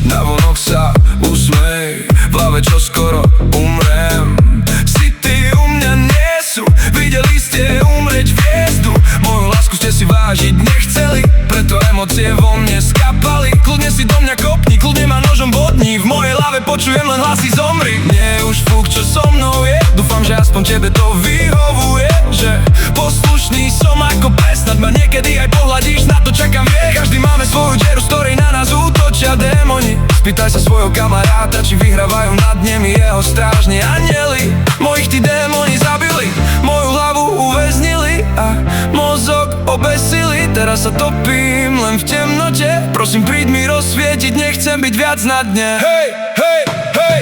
Navonok sa usmej, v hlave čo skoro umrem. Si ty u mňa nie sú, videli ste umrieť hviezdu. Moju lásku ste si vážiť nechceli, preto emócie vo mne skapali. Kľudne si do mňa kopni, kľudne ma nožom bodni, v mojej hlave počujem len hlasy zomri. Nie je už fuk, čo so mnou je, dúfam, že aspoň tebe to vyhovuje. Že poslušný som ako pes, snad ma niekedy aj pohľadíš, na to čakám, vie. Každý máme svoju dieru, z ktorej na nás útočia démoni. Spýtaj sa svojho kamaráta, či vyhrávajú nad nimi jeho strážni anjeli. Mojich tí démoni zabili, moju hlavu uväznili a mozog obesili. Teraz sa topím len v temnote, prosím príď mi rozsvietiť, nechcem byť viac na dne. Hej, hej, hej.